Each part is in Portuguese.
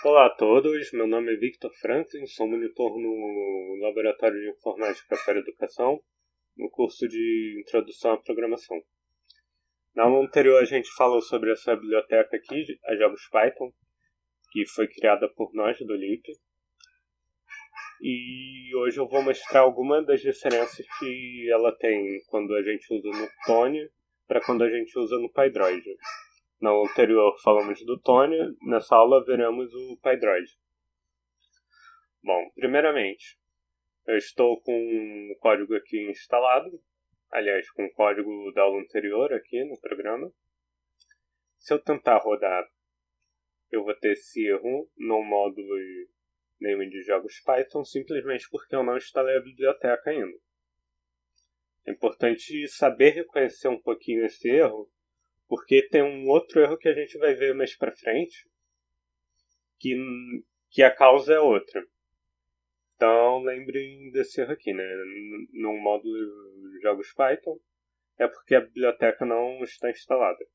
Olá a todos, meu nome é Victor Franklin, sou monitor no Laboratório de Informática para Educação, no curso de Introdução à Programação. Na aula anterior a gente falou sobre essa biblioteca aqui, a Jogos Python, que foi criada por nós do LIP. E hoje eu vou mostrar algumas das diferenças que ela tem quando a gente usa no Tony para quando a gente usa no PyDroid. Na aula anterior falamos do Tony, nessa aula veremos o PyDroid. Bom, primeiramente, eu estou com o código aqui instalado, aliás, com o código da aula anterior aqui no programa. Se eu tentar rodar, eu vou ter esse erro no módulo name de jogos Python, simplesmente porque eu não instalei a biblioteca ainda. É importante saber reconhecer um pouquinho esse erro, porque tem um outro erro que a gente vai ver mais pra frente, que a causa é outra. Então, lembrem desse erro aqui, né? No módulo Jogos Python, é porque a biblioteca não está instalada.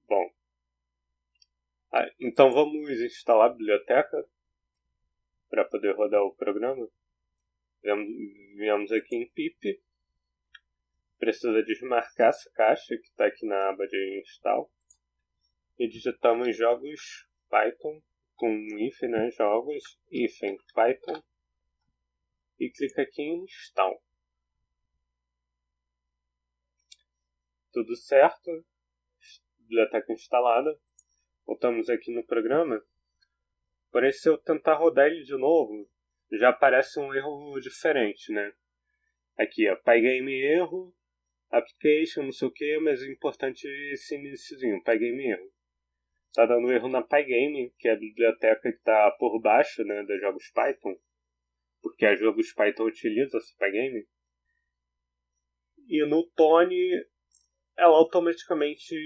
Bom, então vamos instalar a biblioteca para poder rodar o programa. Viemos aqui em pip. Precisa desmarcar essa caixa que está aqui na aba de install. E digitamos jogos Python com if, né? Jogos, hífen Python. E clica aqui em install. Tudo certo. Biblioteca instalada. Voltamos aqui no programa. Porém, se eu tentar rodar ele de novo, já aparece um erro diferente, né? Aqui, ó, Pygame erro, application, não sei o que, mas o importante é esse iniciozinho, Pygame erro. Tá dando erro na Pygame, que é a biblioteca que está por baixo, né, dos jogos Python, porque a jogos Python utiliza essa Pygame. E no Tony, ela automaticamente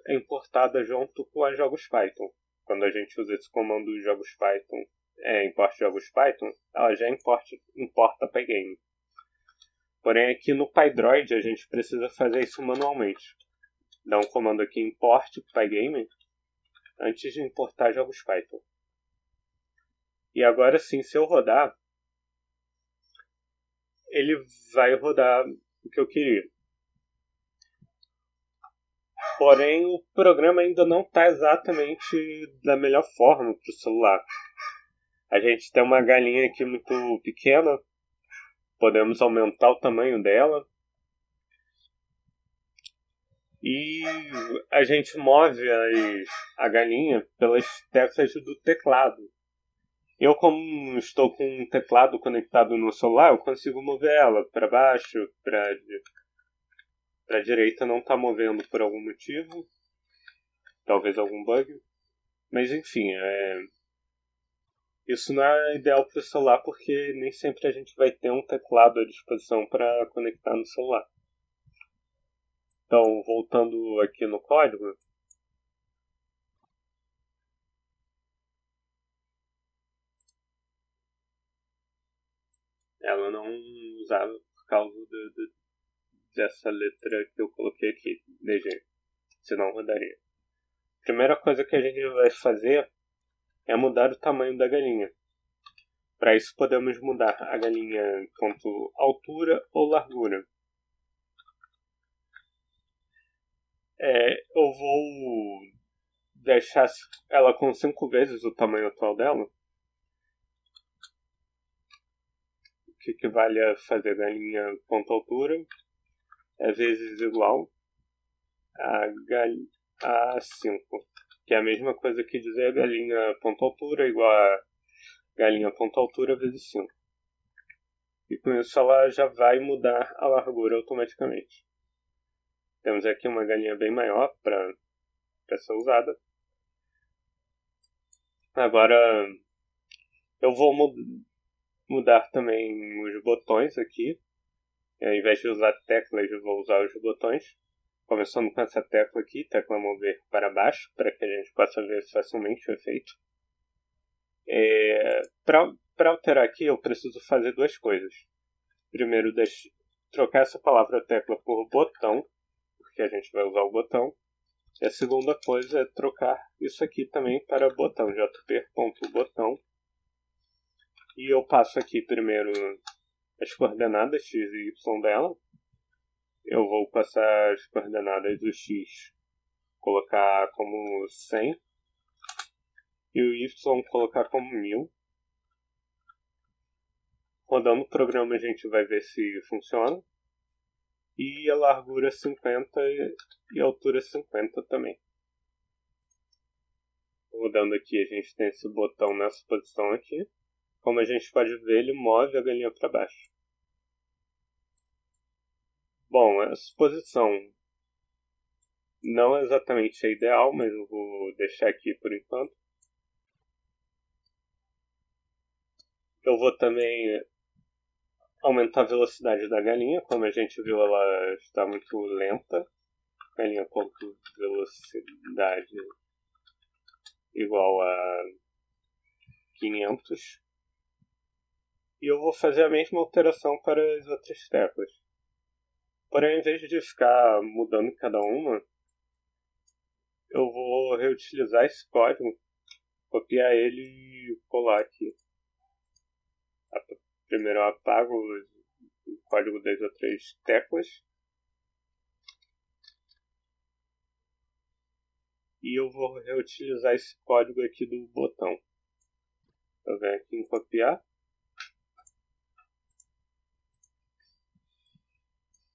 é importada junto com a jogos Python. Quando a gente usa esse comando jogos Python, import jogos Python, ela já importa a Pygame. Porém, aqui no PyDroid a gente precisa fazer isso manualmente. Dá um comando aqui import Pygame antes de importar jogos Python. E agora sim, se eu rodar, ele vai rodar o que eu queria. Porém, o programa ainda não está exatamente da melhor forma para o celular. A gente tem uma galinha aqui muito pequena, podemos aumentar o tamanho dela. E a gente move a galinha pelas teclas do teclado. Eu, como estou com um teclado conectado no celular, eu consigo mover ela para baixo, para a direita não está movendo por algum motivo, talvez algum bug. Mas enfim, isso não é ideal para o celular porque nem sempre a gente vai ter um teclado à disposição para conectar no celular. Então, voltando aqui no código, ela não usava por causa dessa letra que eu coloquei aqui, DG, senão rodaria. A primeira coisa que a gente vai fazer é mudar o tamanho da galinha. Para isso podemos mudar a galinha quanto altura ou largura. Eu vou deixar ela com 5 vezes o tamanho atual dela, o que equivale a fazer a galinha quanto altura é vezes igual a 5, que é a mesma coisa que dizer galinha ponto altura igual a galinha ponto altura vezes 5. E com isso ela já vai mudar a largura automaticamente. Temos aqui uma galinha bem maior para ser usada. Agora eu vou mudar também os botões aqui. Ao invés de usar teclas, eu vou usar os botões. Começando com essa tecla aqui, tecla mover para baixo, para que a gente possa ver facilmente o efeito. Para alterar aqui, eu preciso fazer duas coisas. Primeiro, trocar essa palavra tecla por botão, porque a gente vai usar o botão. E a segunda coisa é trocar isso aqui também para botão, jp.botão. E eu passo aqui primeiro as coordenadas x e y dela. Eu vou passar as coordenadas do x, colocar como 100, e o y colocar como 1000. Rodando o programa a gente vai ver se funciona. E a largura 50 e a altura 50 também. Rodando aqui a gente tem esse botão nessa posição aqui. Como a gente pode ver, ele move a galinha para baixo. Bom, essa posição não é exatamente a ideal, mas eu vou deixar aqui por enquanto. Eu vou também aumentar a velocidade da galinha. Como a gente viu, ela está muito lenta. Galinha com velocidade igual a 500. E eu vou fazer a mesma alteração para as outras teclas. Porém, em vez de ficar mudando cada uma, eu vou reutilizar esse código, copiar ele e colar aqui. Primeiro eu apago o código das outras teclas. E eu vou reutilizar esse código aqui do botão. Eu venho aqui em copiar.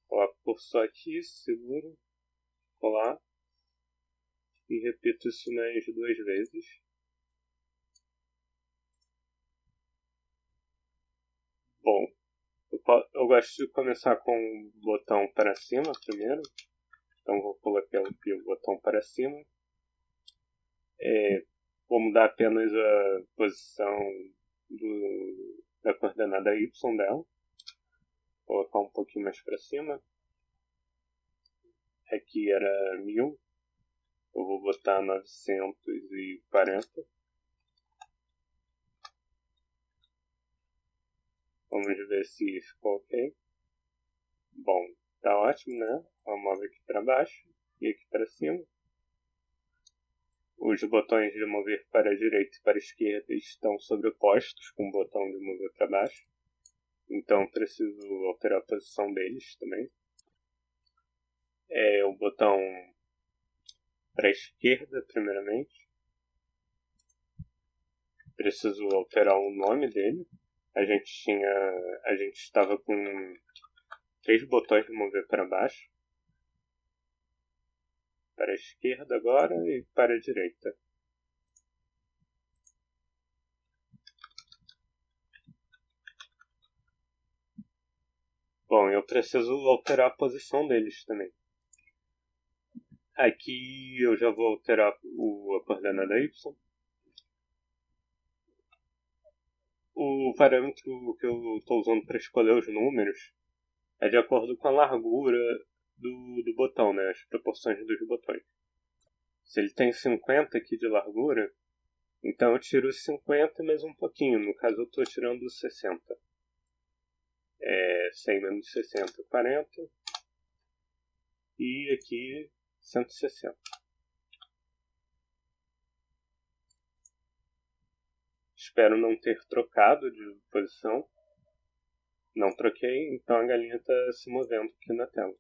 Coloco o cursor aqui, seguro, colar. E repito isso mais 2 vezes. Bom, eu gosto de começar com o botão para cima primeiro. Então vou colocar aqui o botão para cima. Vou mudar apenas a posição da coordenada y dela. Vou colocar um pouquinho mais para cima. Aqui era 1000. Eu vou botar 940. Vamos ver se ficou ok. Bom, tá ótimo, né? Vamos mover aqui para baixo e aqui para cima. Os botões de mover para a direita e para a esquerda estão sobrepostos com o botão de mover para baixo. Então preciso alterar a posição deles também. O botão para a esquerda, primeiramente. Preciso alterar o nome dele. A gente estava com 3 botões de mover para baixo. Para a esquerda agora e para a direita. Bom, eu preciso alterar a posição deles também. Aqui eu já vou alterar a coordenada y. O parâmetro que eu estou usando para escolher os números é de acordo com a largura do botão, né? As proporções dos botões. Se ele tem 50 aqui de largura, então eu tiro os 50 mais um pouquinho. No caso eu estou tirando os 60. 100 menos 60, 40. E aqui 160. Espero não ter trocado de posição. Não troquei, então a galinha está se movendo aqui na tela.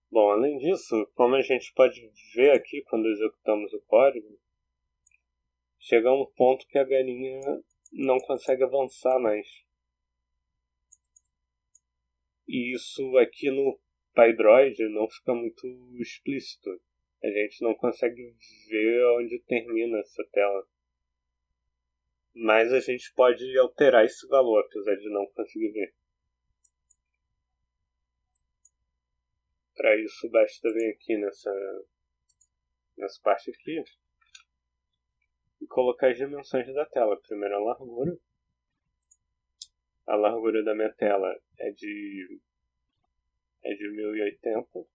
Bom, além disso, como a gente pode ver aqui quando executamos o código, chega a um ponto que a galinha não consegue avançar mais. E isso aqui no PyDroid não fica muito explícito. A gente não consegue ver onde termina essa tela. Mas a gente pode alterar esse valor, apesar de não conseguir ver. Para isso, basta vir aqui nessa parte aqui e colocar as dimensões da tela. Primeiro a largura. A largura da minha tela é de 1080.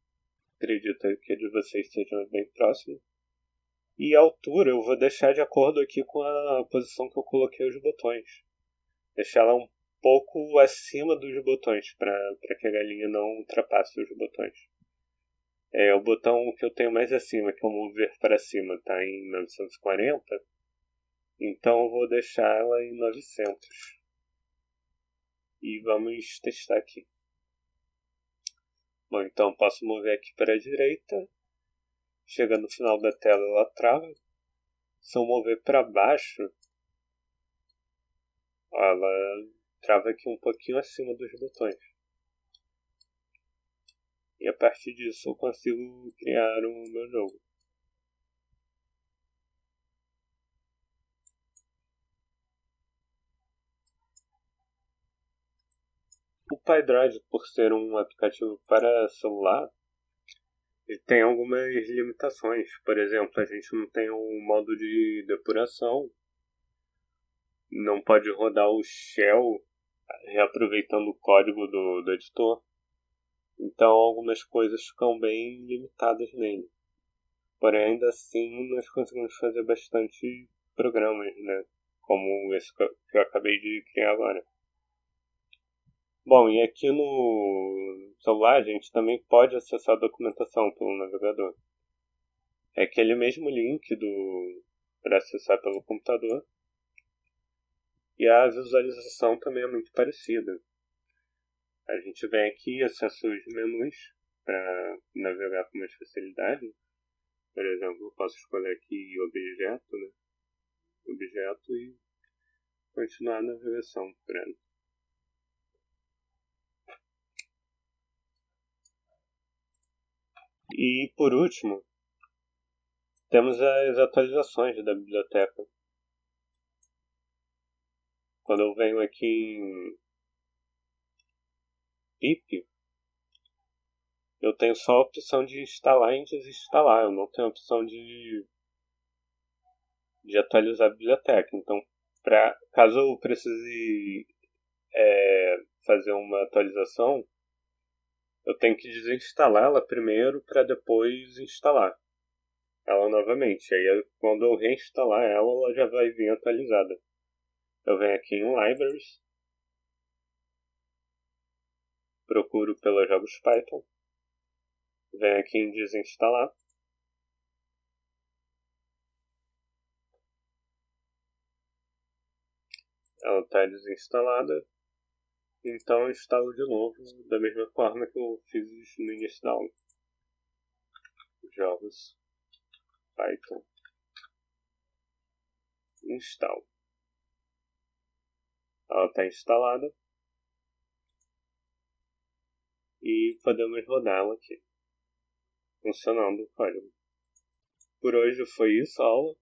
acredito que a de vocês seja bem próxima. E a altura eu vou deixar de acordo aqui com a posição que eu coloquei os botões. Deixar ela um pouco acima dos botões, para que a galinha não ultrapasse os botões. O botão que eu tenho mais acima, que é o mover para cima, está em 940. Então eu vou deixar ela em 900. E vamos testar aqui. Bom, então posso mover aqui para a direita. Chega no final da tela, ela trava. Se eu mover para baixo, ela trava aqui um pouquinho acima dos botões. E a partir disso eu consigo criar o meu jogo. O PyDrive, por ser um aplicativo para celular, ele tem algumas limitações. Por exemplo, a gente não tem um modo de depuração, não pode rodar o shell reaproveitando o código do editor. Então algumas coisas ficam bem limitadas nele. Porém, ainda assim, nós conseguimos fazer bastante programas, né? Como esse que eu acabei de criar agora. Bom, e aqui no celular a gente também pode acessar a documentação pelo navegador. É aquele mesmo link para acessar pelo computador. E a visualização também é muito parecida. A gente vem aqui, acessa os menus para navegar com mais facilidade. Por exemplo, eu posso escolher aqui objeto, né? Objeto e continuar a navegação por ela. E por último, temos as atualizações da biblioteca. Quando eu venho aqui em pip, eu tenho só a opção de instalar e desinstalar. Eu não tenho a opção de atualizar a biblioteca. Então, caso eu precise fazer uma atualização, eu tenho que desinstalá-la primeiro para depois instalar ela novamente. Aí quando eu reinstalar ela já vai vir atualizada. Eu venho aqui em Libraries, procuro pelos jogos Python, venho aqui em desinstalar. Ela está desinstalada, então eu instalo de novo da mesma forma que eu fiz no início da aula. Jogos Python install. Ela está instalada e podemos rodá-la aqui, funcionando o código. Por hoje foi isso a aula.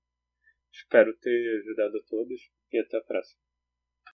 Espero ter ajudado a todos e até a próxima.